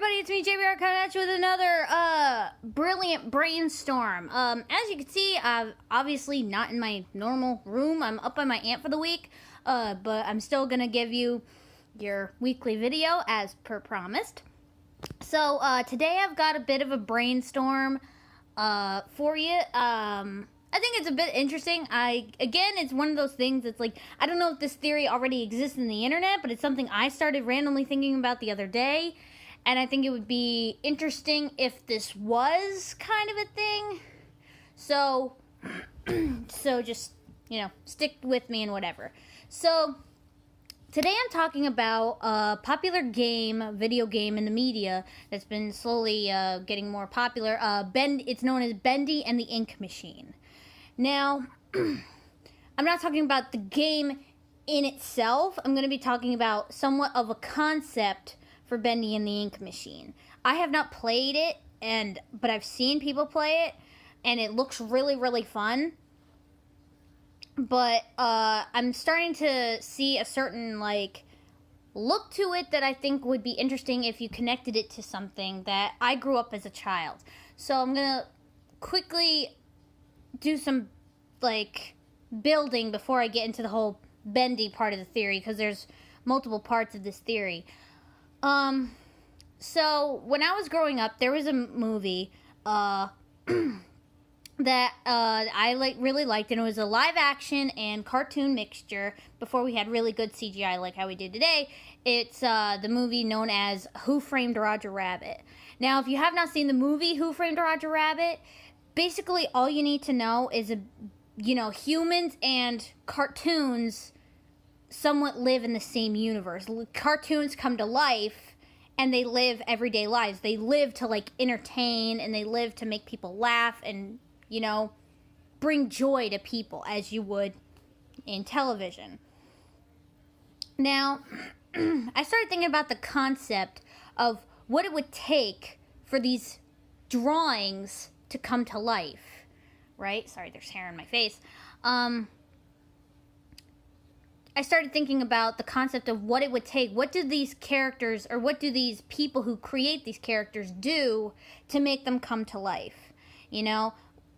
everybody, it's me, JBR, coming at you with another, Brilliant Brainstorm. As you can see, I'm obviously not in my normal room. I'm up by my aunt for the week, but I'm still gonna give you your weekly video as per promised. So, today I've got a bit of a brainstorm, for you. I think it's a bit interesting. Again, it's one of those things that's like, I don't know if this theory already exists in the internet, but it's something I started randomly thinking about the other day. And I think it would be interesting if this was kind of a thing. So, just, stick with me and whatever. So, today I'm talking about a popular video game in the media that's been slowly getting more popular. It's known as Bendy and the Ink Machine. Now, I'm not talking about the game in itself. I'm going to be talking about somewhat of a concept for Bendy and the Ink Machine. I have not played it, but I've seen people play it, and it looks really, really fun. But I'm starting to see a certain, look to it that I think would be interesting if you connected it to something that I grew up as a child. So I'm going to quickly do some, building before I get into the whole Bendy part of the theory, because there's multiple parts of this theory. So, when I was growing up, there was a movie, that, I, really liked, and it was a live-action and cartoon mixture before we had really good CGI like how we do today. It's, the movie known as Who Framed Roger Rabbit. Now, if you have not seen the movie Who Framed Roger Rabbit, basically all you need to know is, humans and cartoons somewhat live in the same universe. Cartoons come to life, and they live everyday lives. They live to, entertain, and they live to make people laugh and, bring joy to people, as you would in television. Now, I started thinking about the concept of what it would take for these drawings to come to life, right? Sorry, there's hair on my face. I started thinking about the concept of what it would take. What do these characters, or what do these people who create these characters do to make them come to life?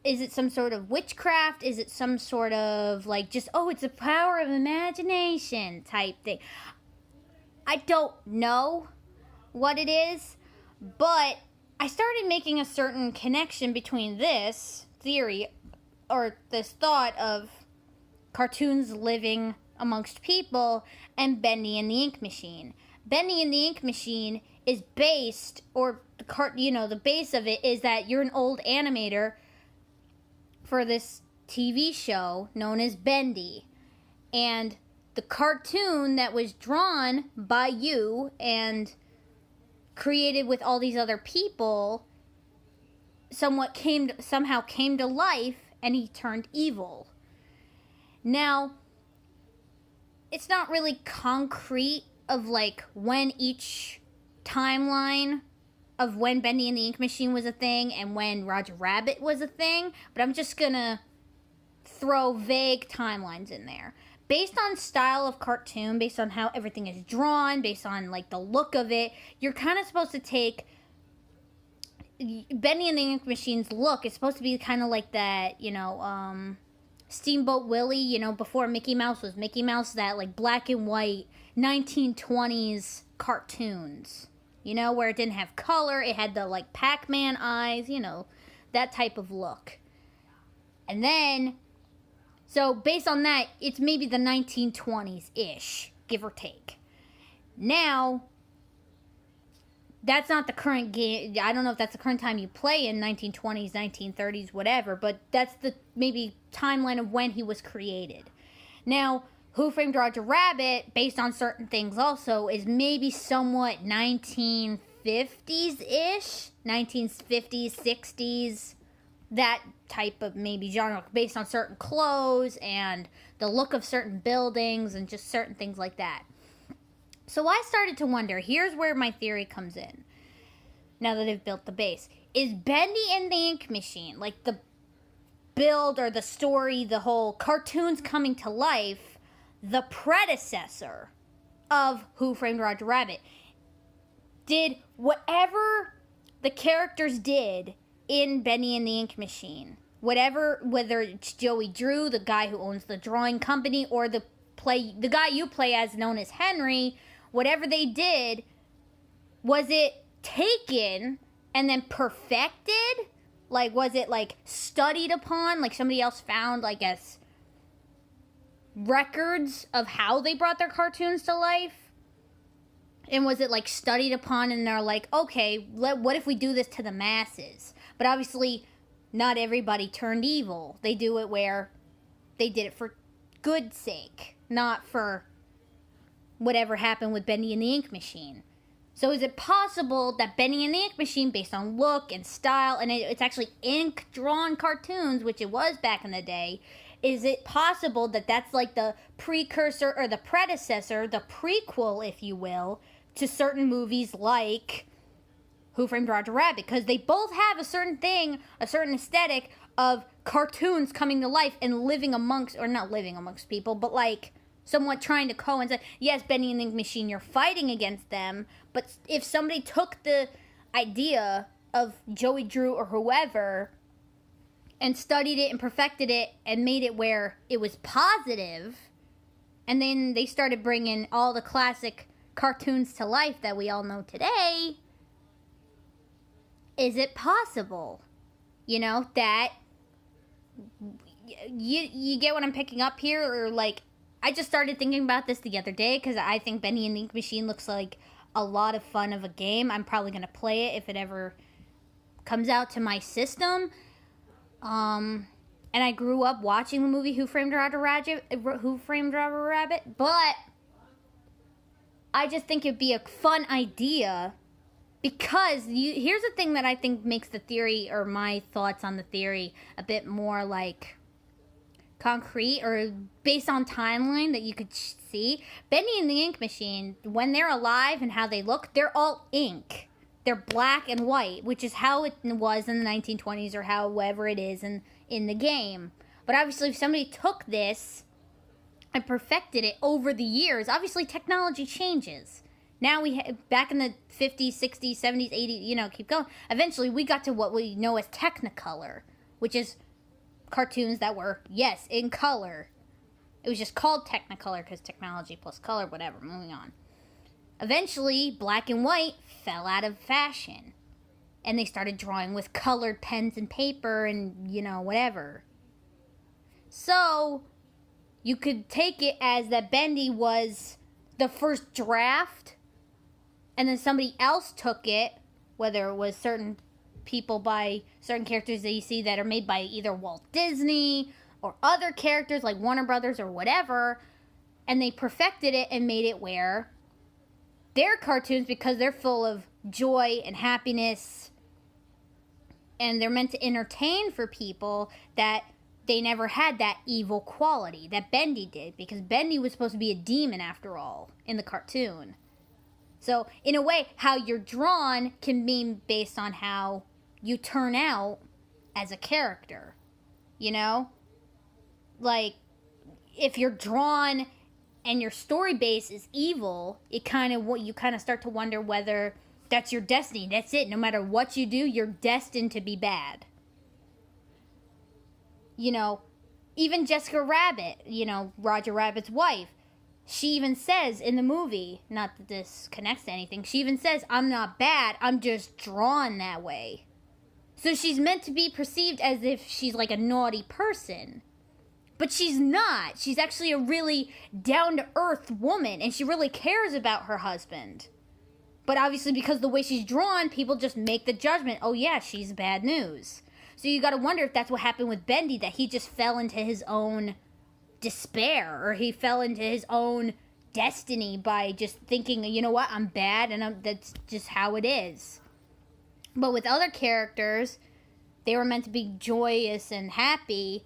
Is it some sort of witchcraft? Is it some sort of, it's a power of imagination type thing? I don't know what it is, but I started making a certain connection between this theory, or this thought of cartoons living amongst people, and Bendy and the Ink Machine. Bendy and the Ink Machine is based, or the base of it is that you're an old animator for this TV show known as Bendy. And the cartoon that was drawn by you and created with all these other people somehow came to life, and he turned evil. Now, it's not really concrete of when each timeline of when Bendy and the Ink Machine was a thing and when Roger Rabbit was a thing, but I'm just gonna throw vague timelines in there. Based on style of cartoon, based on how everything is drawn, based on the look of it, you're kind of supposed to take Bendy and the Ink Machine's look. It's supposed to be kind of like that, Steamboat Willie, before Mickey Mouse was Mickey Mouse, that black and white 1920s cartoons, where it didn't have color, it had the Pac-Man eyes, that type of look. And then, so based on that, it's maybe the 1920s-ish, give or take. Now, that's not the current game. I don't know if that's the current time you play in 1920s, 1930s, whatever, but that's the maybe timeline of when he was created. Now, Who Framed Roger Rabbit, based on certain things also, is maybe somewhat 1950s-ish, 1950s, 60s, that type of maybe genre, based on certain clothes and the look of certain buildings and just certain things like that. So I started to wonder, here's where my theory comes in, now that I've built the base. Is Bendy and the Ink Machine, the build or the story, the whole cartoons coming to life, the predecessor of Who Framed Roger Rabbit? did whatever the characters did in Bendy and the Ink Machine. Whether it's Joey Drew, the guy who owns the drawing company, or the guy you play as known as Henry, whatever they did, was it taken and then perfected? Like, was it, like, studied upon? Like, somebody else found, I guess, records of how they brought their cartoons to life? And was it, like, studied upon and they're like, okay, what if we do this to the masses? But obviously, not everybody turned evil. They do it where they did it for good sake, not for whatever happened with Bendy and the Ink Machine. So is it possible that Bendy and the Ink Machine, based on look and style, and it's actually ink-drawn cartoons, which it was back in the day, is it possible that that's like the precursor or the predecessor, the prequel, if you will, to certain movies like Who Framed Roger Rabbit? Because they both have a certain thing, a certain aesthetic of cartoons coming to life and living amongst, or not living amongst people, but like somewhat trying to coincide. Yes, Bendy and the Ink Machine, you're fighting against them, but if somebody took the idea of Joey Drew or whoever and studied it and perfected it and made it where it was positive, and then they started bringing all the classic cartoons to life that we all know today, is it possible, that you get what I'm picking up here? Or like, I just started thinking about this the other day because I think Bendy and the Ink Machine looks like a lot of fun of a game. I'm probably going to play it if it ever comes out to my system. And I grew up watching the movie Who Framed Roger Rabbit, but I just think it'd be a fun idea because here's the thing that I think makes the theory, or my thoughts on the theory, a bit more like concrete or based on timeline that you could see. Bendy and the Ink Machine, when they're alive and how they look, they're all ink. They're black and white, which is how it was in the 1920s or however it is in the game. But obviously, if somebody took this and perfected it over the years, obviously technology changes. Now back in the 50s, 60s, 70s, 80s, keep going. Eventually, we got to what we know as Technicolor, which is cartoons that were, yes, in color. It was just called Technicolor because technology plus color, whatever, moving on. Eventually, black and white fell out of fashion. And they started drawing with colored pens and paper and, whatever. So, you could take it as that Bendy was the first draft, and then somebody else took it, whether it was certain people by certain characters that you see that are made by either Walt Disney or other characters like Warner Brothers or whatever, and they perfected it and made it where they're cartoons because they're full of joy and happiness, and they're meant to entertain for people that they never had that evil quality that Bendy did, because Bendy was supposed to be a demon after all in the cartoon. So, in a way, how you're drawn can be based on how you turn out as a character, Like, if you're drawn and your story base is evil, you kind of start to wonder whether that's your destiny. That's it. No matter what you do, you're destined to be bad. Even Jessica Rabbit, Roger Rabbit's wife, she even says in the movie, not that this connects to anything, she even says, I'm not bad, I'm just drawn that way. So she's meant to be perceived as if she's like a naughty person. But she's not. She's actually a really down-to-earth woman, and she really cares about her husband. But obviously, because of the way she's drawn, people just make the judgment, oh yeah, she's bad news. So you gotta wonder if that's what happened with Bendy, that he just fell into his own despair, or he fell into his own destiny by just thinking, you know what, I'm bad, and that's just how it is. But with other characters, they were meant to be joyous and happy,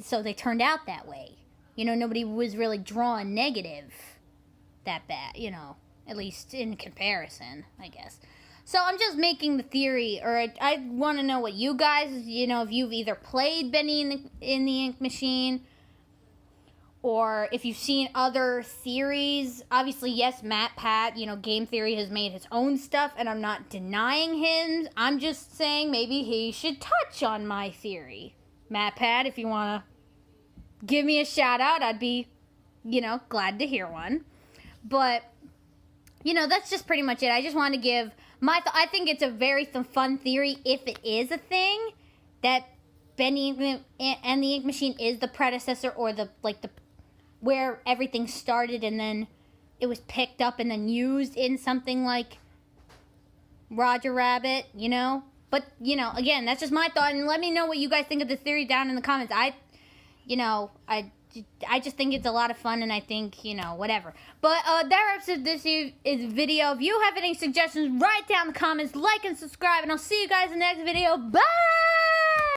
so they turned out that way. Nobody was really drawn negative that bad, at least in comparison, I guess. So I'm just making the theory, or I want to know what you guys, if you've either played Bendy in the Ink Machine, or if you've seen other theories. Obviously, yes, Pat, Game Theory has made his own stuff, and I'm not denying him. I'm just saying maybe he should touch on my theory. Pat, if you want to give me a shout out, I'd be, glad to hear one. But, that's just pretty much it. I just want to give my I think it's a very fun theory if it is a thing, that Bendy and the Ink Machine is the predecessor, or the where everything started and then it was picked up and then used in something like Roger Rabbit, But, again, that's just my thought, and let me know what you guys think of the theory down in the comments. I just think it's a lot of fun, and I think, whatever. But that wraps up this video. If you have any suggestions, write down in the comments, like and subscribe, and I'll see you guys in the next video. Bye!